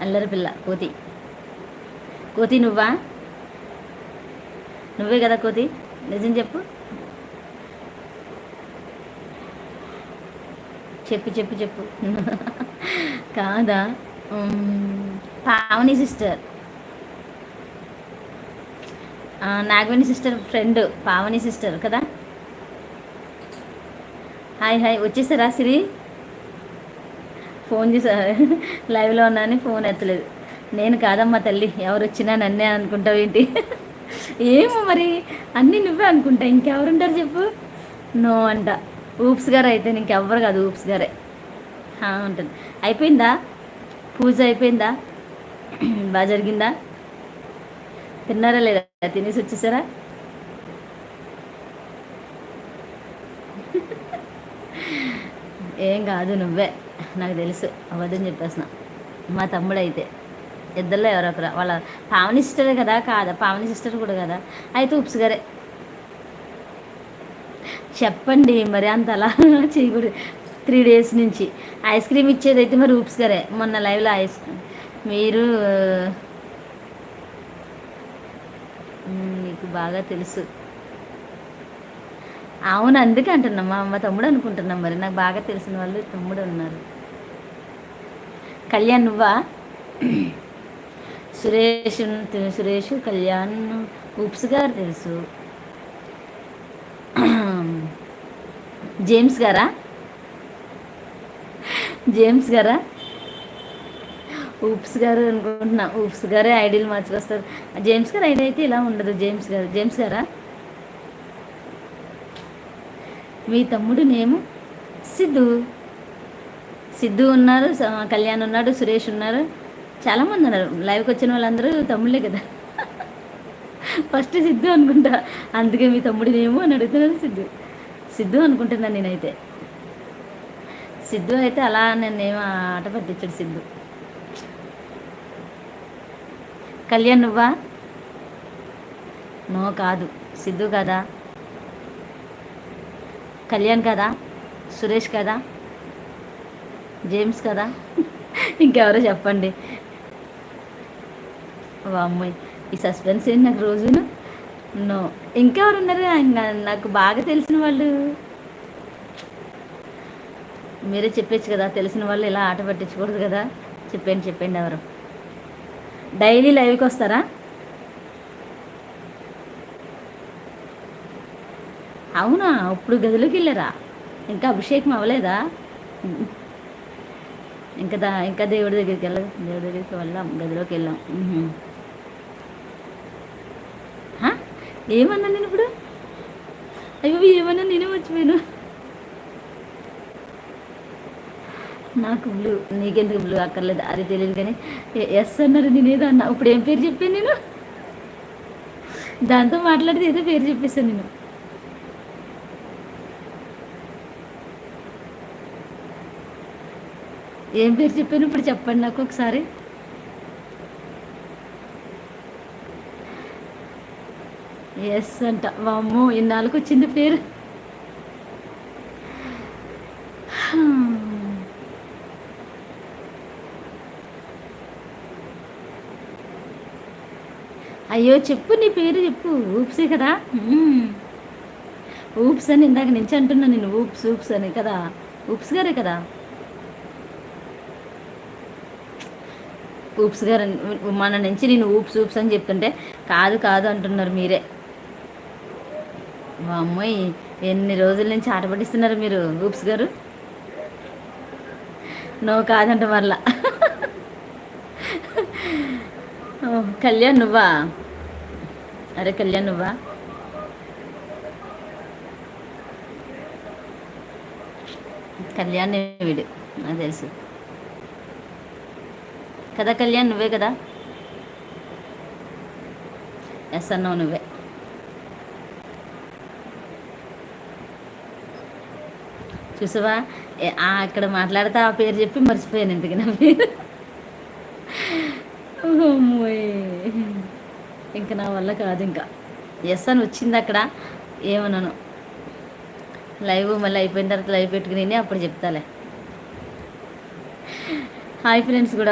అల్లరి పిల్ల కోతి. కోతి నువ్వా? నువ్వే కదా కోతి? నిజం చెప్పు. చెప్పు చెప్పు చెప్పు. కాదా? Pavani sister, Nagaveni sister friend Pavani sister కదా. హాయ్ హాయ్, వచ్చేసారా సిరి? ఫోన్ చేసా, లైవ్లో ఉన్నాను, ఫోన్ ఎత్తలేదు. నేను కాదమ్మా తల్లి, ఎవరు వచ్చినా నన్నే అనుకుంటావు ఏంటి? ఏమో మరి, అన్నీ నువ్వే అనుకుంటా, ఇంకెవరుంటారు చెప్పు? నో అంట. ఊప్స్ గారు అయితే ఇంకెవ్వరు కాదు, ఊప్స్ గారే ఉంటుంది. అయిపోయిందా పూజ? అయిపోయిందా? బాగా జరిగిందా? తిన్నారా లేదా? తినేసి వచ్చేసారా? ఏం కాదు, నువ్వే, నాకు తెలుసు, అబద్ధం చెప్పేసిన. మా తమ్ముడు అయితే ఇద్దరులో ఎవరొకరు, వాళ్ళ పావని సిస్టరే కదా. కాదా, పావని సిస్టర్ కూడా కదా. అయితే ఉప్స్ గారే. చెప్పండి మరి, అంత అలా చేయకూడదు. 3 days నుంచి ఐస్ క్రీమ్ ఇచ్చేదైతే మరి ఊప్స్ గారే. మొన్న లైవ్లో ఐస్ మీరు మీకు బాగా తెలుసు. అవును, అందుకే అంటున్నాం, మా తమ్ముడు అనుకుంటున్నాం. మరి నాకు బాగా తెలిసిన వాళ్ళు తమ్ముడు ఉన్నారు. కళ్యాణ్ నువ్వా? సురేష్ కళ్యాణ్ ఊప్స్ గారు తెలుసు. జేమ్స్ గారా? జేమ్స్ గారా? ఊప్స్ గారు అనుకుంటున్నా. ఊప్స్ గారే ఐడియాలు మార్చుకొస్తారు. జేమ్స్ గారు ఐడియా అయితే ఇలా ఉండదు. జేమ్స్ గారా? మీ తమ్ముడు నేము సిద్ధు ఉన్నారు, కళ్యాణ్ ఉన్నాడు, సురేష్ ఉన్నారు, చాలామంది ఉన్నారు. లైవ్కి వచ్చిన వాళ్ళందరూ తమ్ముళ్ళే కదా. ఫస్ట్ సిద్ధు అనుకుంటా, అందుకే మీ తమ్ముడినేమో అని అడుగుతున్నాను. సిద్ధు అనుకుంటున్నాను నేనైతే. సిద్ధు అయితే అలా నన్నేమో ఆట పట్టించాడు సిద్ధు. కళ్యాణ్ నువ్వా? నో కాదు, సిద్ధు కదా. కళ్యాణ్ కదా, సురేష్ కదా, జేమ్స్ కదా, ఇంకెవరో చెప్పండి. అమ్మాయి, ఈ సస్పెన్స్ ఏంటి నాకు రోజును. నో, ఇంకెవరు ఉన్నారు నాకు బాగా తెలిసిన వాళ్ళు? మీరే చెప్పచ్చు కదా, తెలిసిన వాళ్ళు ఇలా ఆట పట్టించకూడదు కదా. చెప్పండి ఎవరు? డైలీ లైవ్కి వస్తారా? అవునా, ఇప్పుడు గదిలోకి వెళ్ళారా? ఇంకా అభిషేకం అవ్వలేదా? ఇంకా దేవుడి దగ్గరికి వెళ్ళాం, గదిలోకి వెళ్ళాం. ఏమన్నా నేను ఇప్పుడు? అయ్యో, ఏమన్నా నేనే మర్చిపోయాను. నాకు బ్లూ, నీకెందుకు బ్లూ అక్కర్లేదు, అది తెలియదు. కానీ ఎస్ అన్నారు, నేనేదో అన్నా. ఇప్పుడు ఏం పేరు చెప్పాను నేను? దాంతో మాట్లాడితే ఏదో పేరు చెప్పేస్తాను నేను. ఏం పేరు చెప్పాను ఇప్పుడు? చెప్పండి నాకు ఒకసారి. ఎస్ అంట. వామ్మో, ఇన్నాళ్ళకి వచ్చింది పేరు. అయ్యో, చెప్పు, నీ పేరు చెప్పు. ఊప్సే కదా. ఊప్స్ అని ఇందాక నుంచి అంటున్నా నేను. ఊప్స్ అని కదా. ఊప్స్ గారే కదా. ఊప్స్ గారు మన నుంచి నేను ఊప్స్ అని చెప్తుంటే కాదు అంటున్నారు మీరే. మా అమ్మాయి, ఎన్ని రోజుల నుంచి ఆట పట్టిస్తున్నారు మీరు ఊప్స్ గారు. నో కాదంట మరలా. కళ్యాణ్ నువ్వా? అరే కళ్యాణ్ నువ్వా? కళ్యాణ్ వీడు, నాకు తెలుసు కదా. కళ్యాణ్ నువ్వే కదా. ఎస్ అన్నావు, నువ్వే. చూసావా, ఇక్కడ మాట్లాడితే ఆ పేరు చెప్పి మర్చిపోయాను. ఎందుకు నా పేరు? ఇంకా నా వల్ల కాదు. ఇంకా ఎస్ అని వచ్చింది అక్కడ. ఏమన్నాను, లైవ్ మళ్ళీ అయిపోయిన తర్వాత లైవ్ పెట్టుకుని అప్పుడు చెప్తాలే. హాయ్ ఫ్రెండ్స్ కూడా.